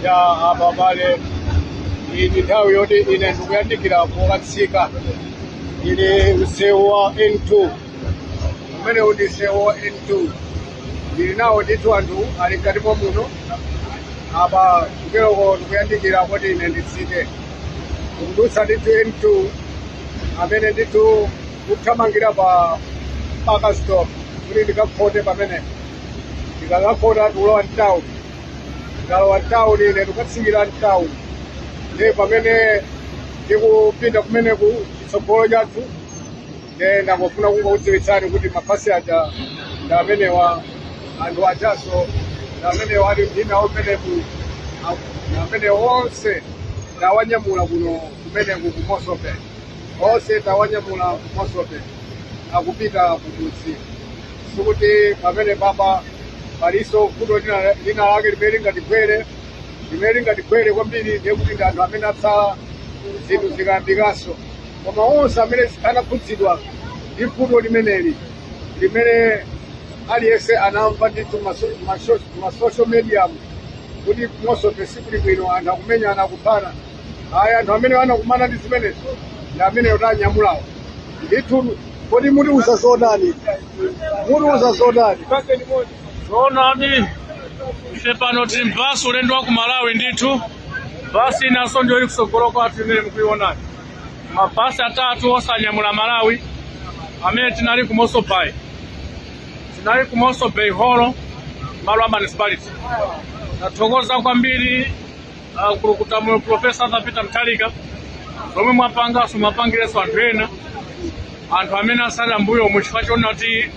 ya ababale nthawi yoti ine ndikuyandikira pokatsika ili msewu wa N2 umene uti msewu wa N2 ndili nawo ndithu anthu ali mkatimo muno apa kuteroko ndikuyandikira kuti ine nditsike kudutsa ndithu N2 amene ndithu kuthamangira pa mpaka stop kuti ndikaphote pamene ndikakaphota tikulowa mtawuni ndikalowa mtawuni ine ndikatsikira mtawuni ndi pamene ndikupinda kumeneku chitsogolo chathu ndangofuna kungokudziwitsani kuti mabasi aja ndi amenewa anthu ajaso ndi amenewa ali ndinawo mmeneku amene onse tawanyamula kuno kumeneku ku Mosope onse tawanyamula ku Mosope akupita kudutsi sikuti pamene papa paliso kuto lina lake limene lingatigwere kwambiri ndikuti ndi anthu amene atsala zinthu zikayambikanso koma onse amene anakhudzidwa ndi vuto limeneli limene aliyense anamva ndithu masocial media kuti Mosope sikuli bwino anthu akumenyana akuphana aya anthu amene anakumana ndi zimenezo ndi amene tanyamulawo ndithu kodi mutiuza zotani zoonadi ife pano tili mbasi ulendo wa ku Malawi ndithu basi inaso ndio ili kusogolo kwathu imene mukuionani mabasi atatu osanyamula Malawi amene tinali ku Mosope holo malo a municipality tathokoza kwambiri kulukuta mu Professor Peter Mutharika zomwe mwapangireso anthu ena anthu amene asala mbuyo muchifukwa choti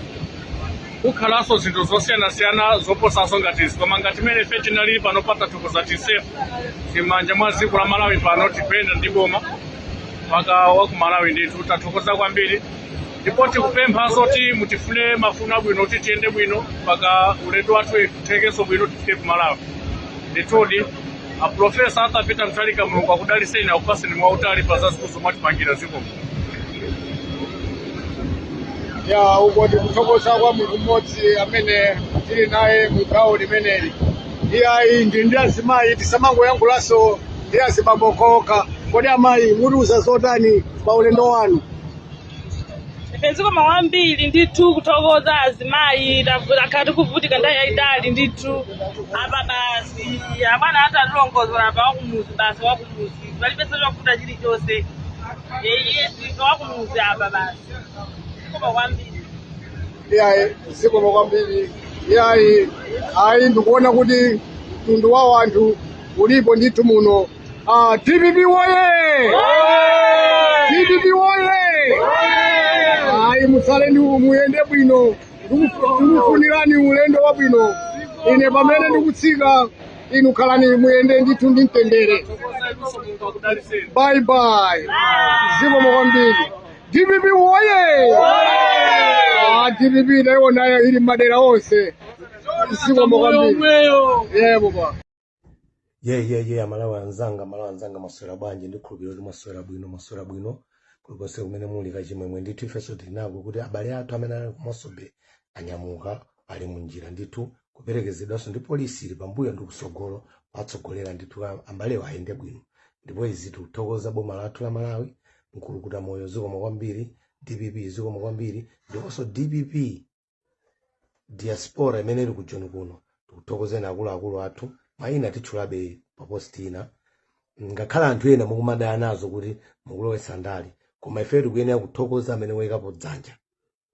kukhalaso zinthu zosiyanasiyana zoposaso ngatizi koma ngati mene ife tinali pano patathokoza tisefu timanja mwa dziko la Malawi pano tipenda ndi boma mpaka wa ku Malawi ndithu tathokoza kwambiri ndipo tikupempha zoti mutifune mafuno abwino kuti tiyende bwino mpaka ulendo wathu uthekenso bwino tifike ku Malawi ndithudi a Professor Peter Mutharika Mulungu akudaliseni akupaseni mwautali pa zazikulu mwatipangira zikomo ya uko ndikuthokoza kwa munthu mmodzi amene tili naye mu gawo limeneli iyayi ndi azimayi tisamangoyankhulanso ndi azibambokoka kodi amayi mutiuza zotani pa ulendo wanu zikomo kwambiri ndithu kuthokoza azimayi takhala tikuvutika nthawi yayitali ndithu apa basi abwana atalongozera pa wakumuzi basi wakumuzi palibenso chovuta chilichonse wakumuzi apa basi zikomo kwambiri iyayi zikomo kwambiri iyayi ayi ndikuona kuti mtundu wa anthu ulipo ndithu muno DPP woye DPP woye ayi musale ndi muyende bwino ndikufunirani ulendo wabwino ine pamene ndikutsika inu khalani muyende ndithu ndi mtendere bye bye zikomo kwambiri DPP woye DPP nayo ili madera onse zikomo kwambiri yebo baba ye amalawi anzanga maswera bwanji ndikhulupirira kuti maswera bwino kulikonse kumene muli kachimwemwe ndithu ifenso tinako kuti abale athu amene ali ku Mosope anyamuka ali munjira ndithu kuperekezedwanso ndi polisi ili pambuyo ndi kusogolo patsogolera ndithu ambalewo ayende bwino ndipo izi tikuthokoza boma lathu la Malawi mkulukuta moyo zikomo kwambiri DPP zikomo kwambiri ndiponso DPP diaspora imene ili kujoni kuno tikuthokozeni akuluakulu athu mayina titchulabe papostina ngakhala anthu ena mukumadana nazo kuti mukulowesa ndali koma ife tikuyenera kuthokoza amene wayikapo dzanja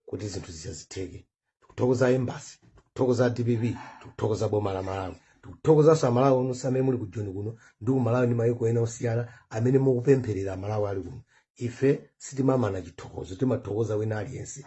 kuti zinthu zizitheke tikuthokoza embassy tikuthokoza DPP tikuthokoza boma la Malawi tikuthokozanso amalawi onse amene muli kujoni kuno ndi ku Malawi ndi mayiko ena osiyana amene mukupempherera amalawi ali kuno ife sitimamana chithokozo timathokoza wina aliyense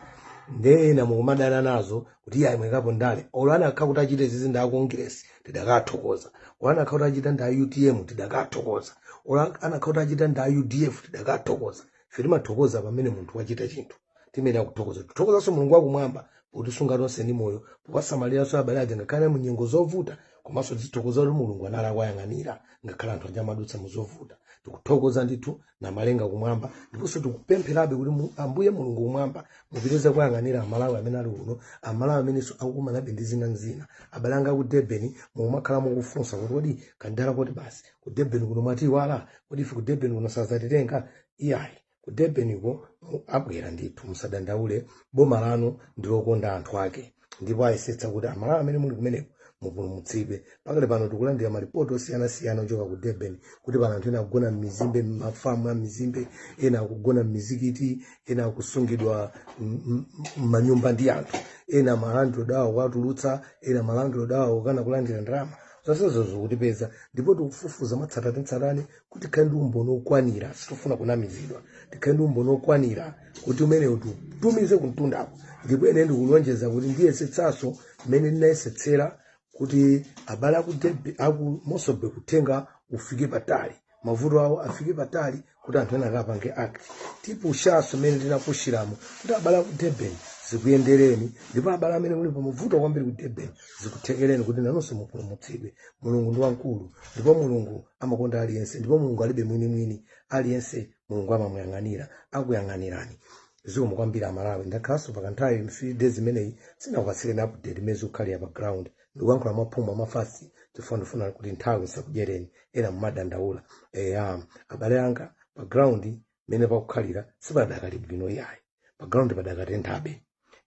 ndena mukumadana nazo kuti iye ayimwekapo ndale olwana akha kuti achite zizi nda Congress tidakathokoza olwana akha kuti achita nda UTM tidakathokoza olwana akha kuti achita nda UDF tidakathokoza ife timathokoza pamene munthu wachita chinthu timenera kuthokoza tithokozanso Mulungu wakumwamba potisunga tonse ndi moyo powasamaliranso abale aja ngakhale mu nyengo zovuta komanso tithokoza kuti Mulungu anali akuyang'anira ngakhale anthu aja amadutsa mu zovuta tikuthokoza ndithu na malenga kumwamba ndiponso tikupempherabe kuti Ambuye Mulungu kumwamba mupitirize kuyang'anira amalawi amene ali uno, amalawi amenenso akukumanabe ndi zina abale anga ku Durban mumakhala mukufunsa kuti kodi kandala kuti basi ku Durban kuno mwatiwala kodi ife ku Durban kuno sazatitenga iyayi ku Durban ko abwera ndithu musadandaule, boma lanu ndilokonda anthu ake ndipo ayesetsa kuti amalawi amene muli kumeneko mupulumutsidwe. Pakale pano tikulandira malipoti osiyanasiyana ochoka ku Durban kuti pano anthu ena akugona m'mizimbe, m'mafamu a mizimbe, ena akugona m'mizikiti, ena akusungidwa m'manyumba ndi anthu, ena malandiro dawo kwatulutsa, ena malandiro dawo kana kulandira ndalama. Zonsezo zikutipeza ndipo tikufufuza matsatane kuti tikhale ndi umboni okwanira, sitifuna kunamizidwa, tikhale ndi umboni okwanira kuti umenewu tumize kuntundako. Ndipo ene ndikulonjeza kuti ndiyesetsanso mmene ndinayesetsera kuti abale aku Mosobe kutenga ufike patali, mavuto awo afike patali kuti anthu ena akapange act. Tipushaso mmene tinapushiramo kuti abale aku Durban zikuyendereni, ndipo abale amene muli pamuvuto kwambiri ku Durban zikuthekereni kuti nanonso mupulumutsidwe. Mulungu ndi wankulu, ndipo Mulungu amakonda aliyense, ndipo Mulungu alibe mwini aliyense. Mulungu amamuyang'anira, akuyang'anirani. Zikomo kwambiri amalawi, ndakhalanso pakanthawi mfide zimeneyi sinakupatsireni update imene zikukhalira pa ground. Ndikuyankhula maphuma mafasi tifuna kuti nthawi isakudyereni ena mumadandaula. Abale anga pa ground mene pakukhalira sipadakali bwino yayi, pa ground padakatenthabe.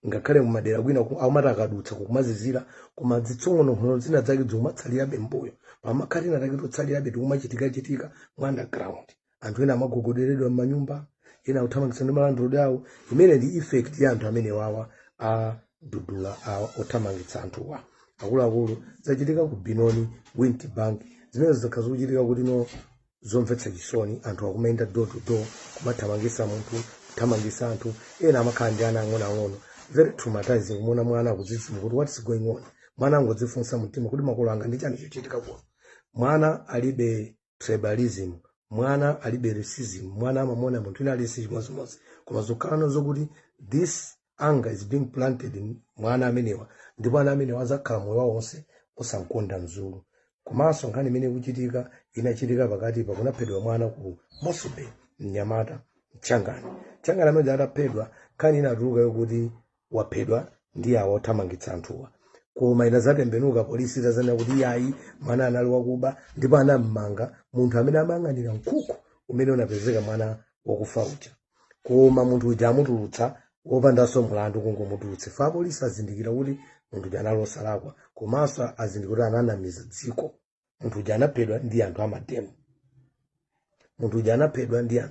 Ngakhale mumadera kwina amati akadutsa kukumazizira koma zitsong'ono zina zake zomatsalirabe mbuyo, pamakhatina take totsalirabe tikumachitika mu underground. Anthu ena amagogoderedwa m'manyumba, ena kuthamangitsa ndi malandiro awo. Imene ndi effect ya anthu amene wawa a dudula othamangitsa anthuwa. Akuluakulu zachitika ku Benoni, Windbank, zimene zikakhala zikuchitika kuti no zomvetsa chisoni. Anthu akumayenda door to door kumathamangitsa munthu, kuthamangitsa anthu, ena amakhala ndi ana ang'onoang'ono. Very traumatizing kumona mwana akudzidzimuka kuti what is going on. Mwana angodzifunsa mtima kuti makolo anga ndi chani chochitika kuno. Mwana alibe tribalism, mwana alibe racism, mwana amamona munthu ina aliyense chimodzimodzi, koma zokhala zokuti this anger is being planted in mwana amenewa, ndipo ana amenewa azakhala moyo wawo wonse osankonda mzulu. Komanso nkhani imene ikuchitika inachitika pakati pa kunaphedwa mwana ku Mosobe mnyamata Changani amene adaphedwa. Nkhani inatuluka yokuti waphedwa ndi awo othamangitsa anthuwa, koma inazatembenuka polisi itazana kuti yayi mwana anali wakuba, ndipo anammanga munthu amene amayang'anira nkhuku umene unapezeka mwana wakufa uja. Koma munthu uja amutulutsa wopandanso mlandu kungomutulutsa. Fa polisi azindikira kuti munthu uja analosa lakwa, komanso azindikira kuti ananamiza dziko. Munthu uja anaphedwa ndi anthu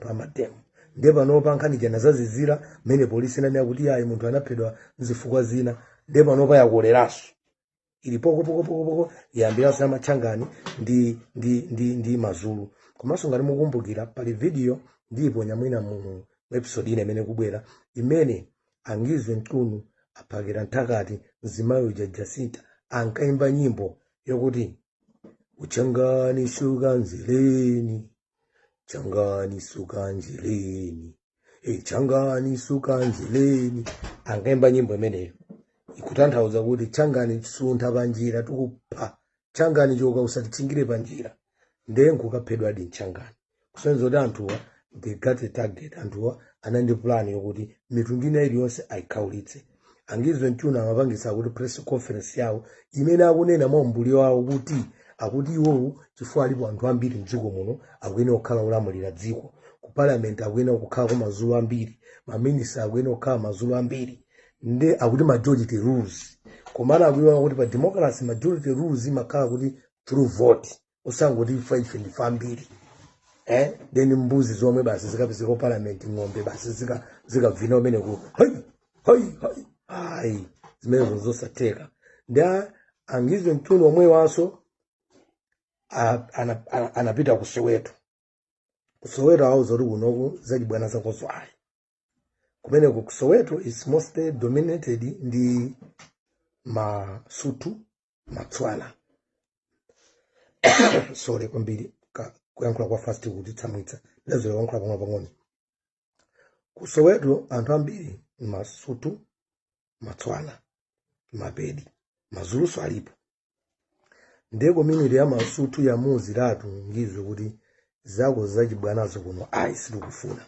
amademo, ndiye panopa nkhani jana zazizira mmene polisi inanena kuti yayi munthu anaphedwa nzifukwa zina, ndiye panopa yakoleranso ili poko yayambiranso amachangani ndi mazulu. Komanso ngati mukumbukira pali video ndipo nyamwina mu episode ine imene kubwera imene Angizwe Mtunu aphakira nthakati mzimayi uja Jacinta ankaimba nyimbo yokuti uchangani suka nzileni, changani suka nzileni, changani suka nzileni. Ankaimba nyimbo imeneyo ikutanthauza kuti changani suntha panjira tikupha, changani choka usatichingire panjira. Ndiye nkukaphedwa adi mchangani. Kusonyeza kuti anthuwa they got a target, anthuwa anandi plan yokuti mitundu ina iliyonse ayikhaulitse. Angizwe Mtunu amapangisa kuti press conference yawo imene akunena mwa mbuli wawo kuti akuti iwowo chifukwa alipo anthu ambiri mdziko muno akuyenera kukhala olamulira dziko. Ku parliament akuyenera kukhala mazulu ambiri, maminista akuyenera kukhala mazulu ambiri, nde akuti majority rules. Komana akuyenera kuti pa democracy majority rules imakhala kuti through vote, osangoti ife ndi ambiri. Then mbuzi zomwe basi zikapezeka parliament, ng'ombe basi zikavina umene ku hai zimene zosatheka. Nda Angizwe Mtunu omwe waso anapita ku Soweto. Soweto auza kuti kunoku zachibwana zakozo ayi. Kumene ku Soweto is mostly dominated ndi Masutu, Matswana. Sorry kwambiri kuyankhula kwa fast kuti tsamwitsa lezo yankhula pang'ono. Ku Soweto anthu ambiri Masutu, Matswana, Mapedi, Mazuluso alipo. Ndiye community ya Masutu ya Muziratu ngizwe kuti zako zachibwanazo kuno ayi sitikufuna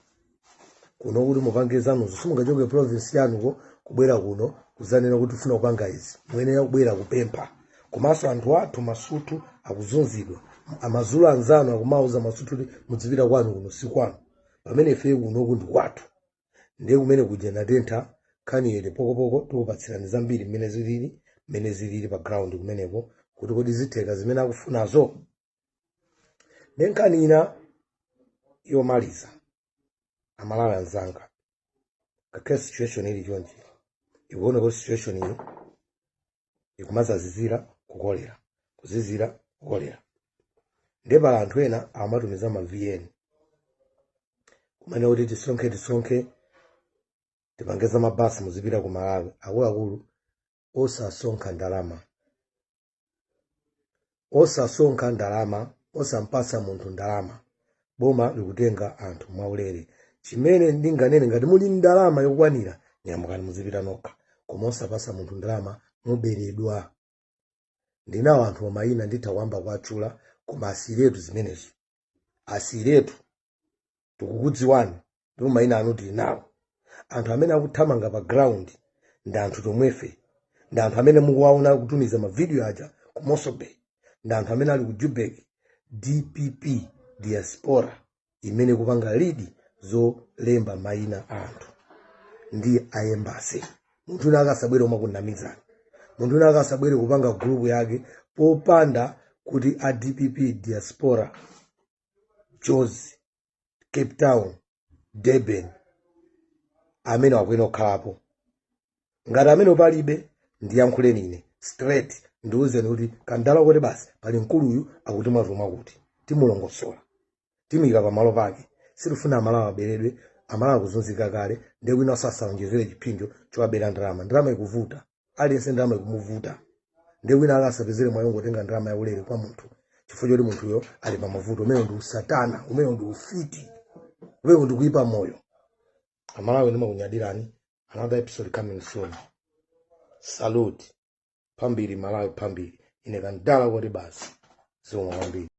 kuno kuti mupangezanuzo simungachoke province yanuko kubwera kuno kuzanena kuti ufuna kupanga izi muyenera kubwera kupempha komanso anthu athu masutu akuzunzidwa amazulu anzanu akumauza masutu kuti mudzipita kwanu kuno si kwanu pamene ife kuno kuti kwathu ndiye kumene kuja natentha khani yete pokopoko tikupatsirani zambiri mmene zilili pa ground kumeneko kuti kodi zitheka zimene akufunazo. Nenkhani ina yomaliza amalawi anzanga kakhe situation ili chonje ikuona ko situation iyi ikumazazizira kukolera kuzizira kukolera ndepala anthu ena amatumiza ma VN kumene kuti tisonke tipangeza mabasi muzipita ku Malawi akuluakulu osasonka ndalama osampasa munthu ndalama boma likutenga anthu mwaulere chimene ndinganene ngati muli ndalama yokwanira nyamukani muzipita nokha koma osapasa munthu ndalama muberedwa. Ndinawo anthu omayina ndithawamba kwachula koma asiretu zimenezo asiretu tikukudziwani ndi mayina anuti nawo anthu amene akuthamanga pa ground ndi anthu tomwefe ndi anthu amene mukuwaona kutumiza ma video aja ku Mosobe ndi anthu amene ali ku Joburg DPP diaspora imene kupanga lead zolemba mayina anthu ndi ayembase munthu nakasabwere umakunamizana munthu nakasabwere kupanga group yake popanda kuti a DPP diaspora Jozi Cape Town Durban amene wakwena okhalapo ngati amene palibe ndiyankhuleni ine straight ndiuzeni kuti kandala kuti basi pali mkuluyu akuti tuma kuti timulongosola timika pamalo pake sirufuna amalawi aberedwe amalawi kuzunzika kale ndiye wina osasaonjezere chipinjo chowabera ndalama ikuvuta aliyense ndalama ikumuvuta ndiye wina akasapezere mwayo ngotenga ndalama yaulere kwa munthu chifukwa choti munthuyo ali pa mavuto umene ndi usatana umene ndi ufiti umene ndi kuipa moyo. Amalawi ndimakunyadirani. Another episode coming soon. Salute. Pambiri Malawi pambiri. Ine kandala kuti basi. Zomwe kwambiri.